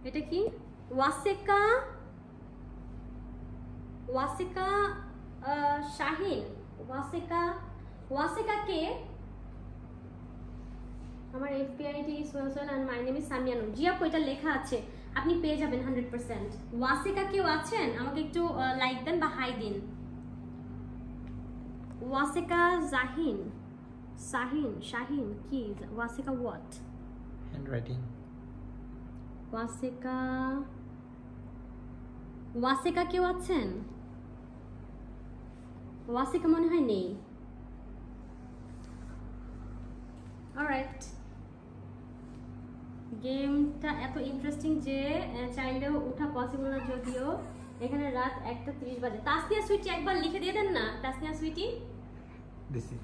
এটা কি? ওয়াসেকা ওয়াসেকা শাহিন। ওয়াসেকা কে? আমার FBI ID Sohel and my name is Samia Noor. জি আপু, এটা লেখা আছে, আপনি পেয়ে যাবেন 100%। ওয়াসেকা কেউ আছেন? আমাকে একটু লাইক দেন বা হাই দিন। ওয়াসেকা শাহিন কি? ওয়াসেকা হোয়াট? হ্যান্ডরাইটিং। ওয়াসেকা কেউ আছেন? ওয়াসেকা মনে হয় নেই। অলরাইট, গেমটা এত ইন্টারেস্টিং যে চাইলেও ওঠা পসিবল না, যদিও এখানে রাত 1:30 বাজে। তাসনিয়া সুইটি একবার লিখে দিয়ে দেন না, তাসনিয়া সুইটি। দিছি।